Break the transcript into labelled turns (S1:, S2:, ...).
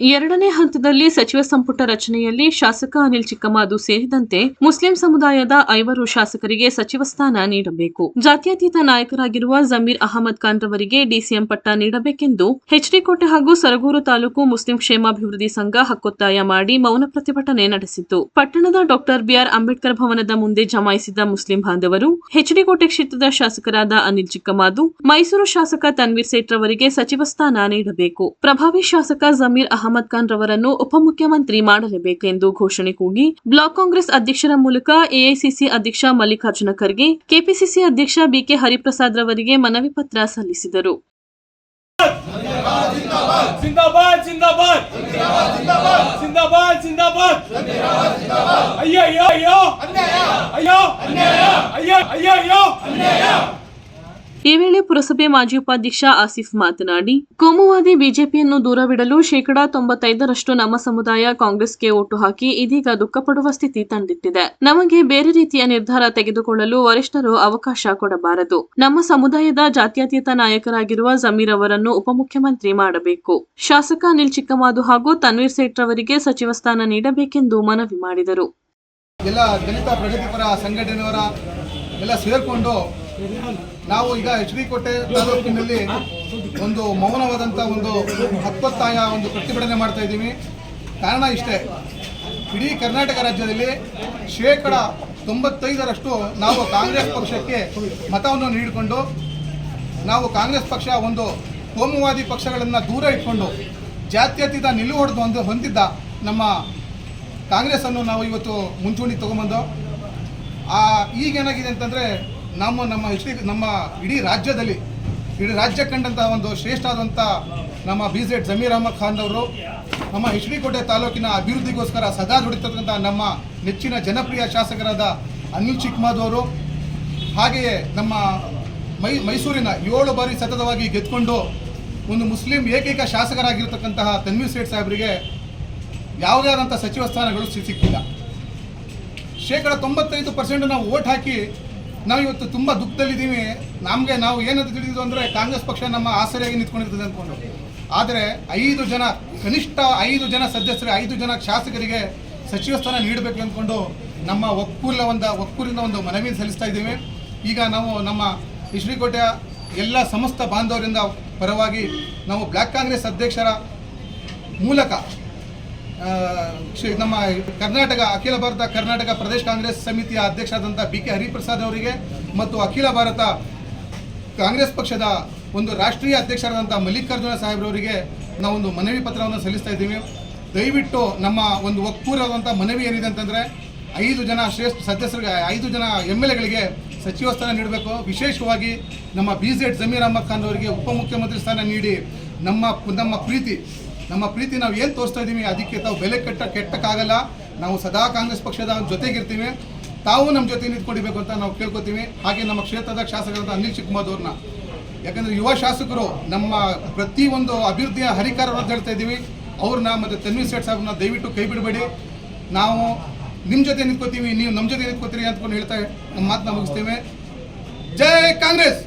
S1: ಎರಡನೇ ಹಂತದಲ್ಲಿ ಸಚಿವ ಸಂಪುಟ ರಚನೆಯಲ್ಲಿ ಶಾಸಕ ಅನಿಲ್ ಚಿಕ್ಕಮಾದು ಸೇರಿದಂತೆ ಮುಸ್ಲಿಂ ಸಮುದಾಯದ 5 ಶಾಸಕರಿಗೆ ಸಚಿವ ಸ್ಥಾನ ನೀಡಬೇಕು. ಜಾತ್ಯತೀತ ನಾಯಕರಾಗಿರುವ ಜಮೀರ್ ಅಹಮದ್ ಖಾನ್ ರವರಿಗೆ ಡಿಸಿಎಂ ಪಟ್ಟ ನೀಡಬೇಕೆಂದು ಎಚ್ಡಿಕೋಟೆ ಹಾಗೂ ಸರಗೂರು ತಾಲೂಕು ಮುಸ್ಲಿಂ ಕ್ಷೇಮಾಭಿವೃದ್ಧಿ ಸಂಘ ಹಕ್ಕೊತ್ತಾಯ ಮಾಡಿ ಮೌನ ಪ್ರತಿಭಟನೆ ನಡೆಸಿತು. ಪಟ್ಟಣದ ಡಾಕ್ಟರ್ ಬಿಆರ್ ಅಂಬೇಡ್ಕರ್ ಭವನದ ಮುಂದೆ ಜಮಾಯಿಸಿದ ಮುಸ್ಲಿಂ ಬಾಂಧವರು ಎಚ್ಡಿಕೋಟೆ ಕ್ಷೇತ್ರದ ಶಾಸಕರಾದ ಅನಿಲ್ ಚಿಕ್ಕಮಾದು, ಮೈಸೂರು ಶಾಸಕ ತನ್ವೀರ್ ಸೇಠ್ ರವರಿಗೆ ಸಚಿವ ಸ್ಥಾನ ನೀಡಬೇಕು. ಪ್ರಭಾವಿ ಶಾಸಕ ಜಮೀರ್ ಅಹಮದ್ ಖಾನ್ ರವರನ್ನು ಉಪಮುಖ್ಯಮಂತ್ರಿ ಮಾಡಲೇಬೇಕೆಂದು ಘೋಷಣೆ ಕೂಗಿ ಬ್ಲಾಕ್ ಕಾಂಗ್ರೆಸ್ ಅಧ್ಯಕ್ಷರ ಮೂಲಕ ಎಐಸಿಸಿ ಅಧ್ಯಕ್ಷ ಮಲ್ಲಿಕಾರ್ಜುನ ಖರ್ಗೆ, ಕೆಪಿಸಿಸಿ ಅಧ್ಯಕ್ಷ ಬಿಕೆ ಹರಿಪ್ರಸಾದ್ ರವರಿಗೆ ಮನವಿ ಪತ್ರ ಸಲ್ಲಿಸಿದರು. ಈ ವೇಳೆ ಪುರಸಭೆ ಮಾಜಿ ಉಪಾಧ್ಯಕ್ಷ ಆಸಿಫ್ ಮಾತನಾಡಿ, ಕೋಮುವಾದಿ ಬಿಜೆಪಿಯನ್ನು ದೂರವಿಡಲು 95% ನಮ್ಮ ಸಮುದಾಯ ಕಾಂಗ್ರೆಸ್ಗೆ ಓಟು ಹಾಕಿ ಇದೀಗ ದುಃಖಪಡುವ ಸ್ಥಿತಿ ತಂದಿಟ್ಟಿದೆ. ನಮಗೆ ಬೇರೆ ರೀತಿಯ ನಿರ್ಧಾರ ತೆಗೆದುಕೊಳ್ಳಲು ವರಿಷ್ಠರು ಅವಕಾಶ ಕೊಡಬಾರದು. ನಮ್ಮ ಸಮುದಾಯದ ಜಾತ್ಯತೀತ ನಾಯಕರಾಗಿರುವ ಜಮೀರ್ ಅವರನ್ನು ಉಪಮುಖ್ಯಮಂತ್ರಿ ಮಾಡಬೇಕು. ಶಾಸಕ ಅನಿಲ್ ಚಿಕ್ಕಮಾದು ಹಾಗೂ ತನ್ವೀರ್ ಸೇಠ್ ರವರಿಗೆ ಸಚಿವ ಸ್ಥಾನ ನೀಡಬೇಕೆಂದು ಮನವಿ ಮಾಡಿದರು.
S2: ಎಲ್ಲ ದಲಿತ ಪ್ರಗತಿಪರ ಸಂಘಟನೆಯವರ ಎಲ್ಲ ಸೇರ್ಕೊಂಡು ನಾವು ಈಗ ಎಚ್ಡಿಕೋಟೆ ತಾಲೂಕಿನಲ್ಲಿ ಒಂದು ಮೌನವಾದಂಥ ಒಂದು ಹಕ್ಕೊತ್ತಾಯ ಒಂದು ಪ್ರತಿಭಟನೆ ಮಾಡ್ತಾ ಇದ್ದೀವಿ. ಕಾರಣ ಇಷ್ಟೇ, ಇಡೀ ಕರ್ನಾಟಕ ರಾಜ್ಯದಲ್ಲಿ 95% ನಾವು ಕಾಂಗ್ರೆಸ್ ಪಕ್ಷಕ್ಕೆ ಮತವನ್ನು ನೀಡಿಕೊಂಡು ನಾವು ಕಾಂಗ್ರೆಸ್ ಪಕ್ಷ ಒಂದು ಕೋಮುವಾದಿ ಪಕ್ಷಗಳನ್ನು ದೂರ ಇಟ್ಕೊಂಡು ಜಾತ್ಯತೀತ ನಿಲುವು ಹೊಂದಿದ್ದ ನಮ್ಮ ಕಾಂಗ್ರೆಸ್ಸನ್ನು ನಾವು ಇವತ್ತು ಮುಂಚೂಣಿ ತಗೊಂಬಂದು ಈಗೇನಾಗಿದೆ ಅಂತಂದರೆ ನಮ್ಮ ಇಡೀ ರಾಜ್ಯ ಕಂಡಂಥ ಒಂದು ಶ್ರೇಷ್ಠ ಆದಂಥ ನಮ್ಮ BZ ಜಮೀರ್ ಅಹಮದ್ ಖಾನ್ ಅವರು ನಮ್ಮ ಎಚ್ಡಿಕೋಟೆ ತಾಲೂಕಿನ ಅಭಿವೃದ್ಧಿಗೋಸ್ಕರ ಸದಾ ದುಡಿತಕ್ಕಂಥ ನಮ್ಮ ನೆಚ್ಚಿನ ಜನಪ್ರಿಯ ಶಾಸಕರಾದ ಅನಿಲ್ ಚಿಕ್ಕಮಾದು ಅವರು, ಹಾಗೆಯೇ ನಮ್ಮ ಮೈಸೂರಿನ 7 ಬಾರಿ ಸತತವಾಗಿ ಗೆದ್ದುಕೊಂಡು ಒಂದು ಮುಸ್ಲಿಂ ಏಕೈಕ ಶಾಸಕರಾಗಿರ್ತಕ್ಕಂತಹ ತನ್ವೀರ್ ಸೇಠ್ ಸಾಹೇಬರಿಗೆ ಯಾವುದೇ ಆದಂಥ ಸಚಿವ ಸ್ಥಾನಗಳು ಸಿಕ್ಕಿಲ್ಲ. 95% ನಾವು ಓಟ್ ಹಾಕಿ ನಾವು ಇವತ್ತು ತುಂಬ ದುಃಖದಲ್ಲಿದ್ದೀವಿ. ನಾವು ಏನಂತ ತಿಳಿದಿದ್ದು ಅಂದರೆ ಕಾಂಗ್ರೆಸ್ ಪಕ್ಷ ನಮ್ಮ ಆಸರೆಯಾಗಿ ನಿಂತ್ಕೊಂಡಿರ್ತದೆ ಅಂದ್ಕೊಂಡು. ಆದರೆ ಕನಿಷ್ಠ 5 ಜನ ಸದಸ್ಯರು 5 ಜನ ಶಾಸಕರಿಗೆ ಸಚಿವ ಸ್ಥಾನ ನೀಡಬೇಕು ಅಂದ್ಕೊಂಡು ನಮ್ಮ ಒಕ್ಕೂರಿನ ಒಂದು ಮನವಿ ಸಲ್ಲಿಸ್ತಾ ಇದ್ದೀವಿ. ಈಗ ನಾವು ನಮ್ಮ ಎಚ್ಡಿಕೋಟೆಯ ಎಲ್ಲ ಸಮಸ್ತ ಬಾಂಧವರಿಂದ ಪರವಾಗಿ ನಾವು ಬ್ಲಾಕ್ ಕಾಂಗ್ರೆಸ್ ಅಧ್ಯಕ್ಷರ ಮೂಲಕ ನಮ್ಮ ಅಖಿಲ ಭಾರತ ಕರ್ನಾಟಕ ಪ್ರದೇಶ ಕಾಂಗ್ರೆಸ್ ಸಮಿತಿಯ ಅಧ್ಯಕ್ಷರಾದಂಥ BK ಹರಿಪ್ರಸಾದ್ ಅವರಿಗೆ ಮತ್ತು ಅಖಿಲ ಭಾರತ ಕಾಂಗ್ರೆಸ್ ಪಕ್ಷದ ಒಂದು ರಾಷ್ಟ್ರೀಯ ಅಧ್ಯಕ್ಷರಾದಂಥ ಮಲ್ಲಿಕಾರ್ಜುನ ಸಾಹೇಬ್ರವರಿಗೆ ನಾವೊಂದು ಮನವಿ ಪತ್ರವನ್ನು ಸಲ್ಲಿಸ್ತಾ ಇದ್ದೀವಿ. ದಯವಿಟ್ಟು ನಮ್ಮ ಒಂದು ಒಕ್ಕೂರವಾದಂಥ ಮನವಿ ಏನಿದೆ ಅಂತಂದರೆ 5 ಜನ ಶ್ರೇಷ್ಠ ಸದಸ್ಯರಿಗೆ 5 ಜನ MLAಗಳಿಗೆ ಸಚಿವ ಸ್ಥಾನ ನೀಡಬೇಕು. ವಿಶೇಷವಾಗಿ ನಮ್ಮ BZ ಜಮೀರ್ ಅಹಮದ್ ಖಾನ್ ಅವರಿಗೆ ಉಪಮುಖ್ಯಮಂತ್ರಿ ಸ್ಥಾನ ನೀಡಿ ನಮ್ಮ ಪ್ರೀತಿ ನಾವು ಏನು ತೋರಿಸ್ತಾ ಇದ್ದೀವಿ ಅದಕ್ಕೆ ತಾವು ಬೆಲೆ ಕೆಟ್ಟಕ್ಕಾಗಲ್ಲ. ನಾವು ಸದಾ ಕಾಂಗ್ರೆಸ್ ಪಕ್ಷದ ಜೊತೆಗಿರ್ತೀವಿ, ತಾವು ನಮ್ಮ ಜೊತೆ ನಿಂತ್ಕೊಂಡಿಬೇಕು ಅಂತ ನಾವು ಕೇಳ್ಕೊತೀವಿ. ಹಾಗೆ ನಮ್ಮ ಕ್ಷೇತ್ರದ ಶಾಸಕರಾದ ಅನಿಲ್ ಚಿಕ್ಕಮಾದು ಅವ್ರನ್ನ, ಯಾಕಂದರೆ ಯುವ ಶಾಸಕರು ನಮ್ಮ ಪ್ರತಿಯೊಂದು ಅಭಿವೃದ್ಧಿಯ ಹರಿಕಾರವನ್ನು ಹೇಳ್ತಾ ಇದ್ದೀವಿ. ಅವ್ರನ್ನ ಮತ್ತು ತನ್ವೀರ್ ಸೇಠ್ ಸಾಹೇಬ್ರನ್ನ ದಯವಿಟ್ಟು ಕೈ ಬಿಡಬೇಡಿ. ನಾವು ನಿಮ್ಮ ಜೊತೆ ನಿಂತ್ಕೋತೀವಿ, ನೀವು ನಮ್ಮ ಜೊತೆ ನಿಂತ್ಕೋತೀರಿ ಅಂದ್ಕೊಂಡು ಹೇಳ್ತಾ ನಮ್ಮ ಮಾತನ್ನ ಮುಗಿಸ್ತೇವೆ. ಜೈ ಕಾಂಗ್ರೆಸ್.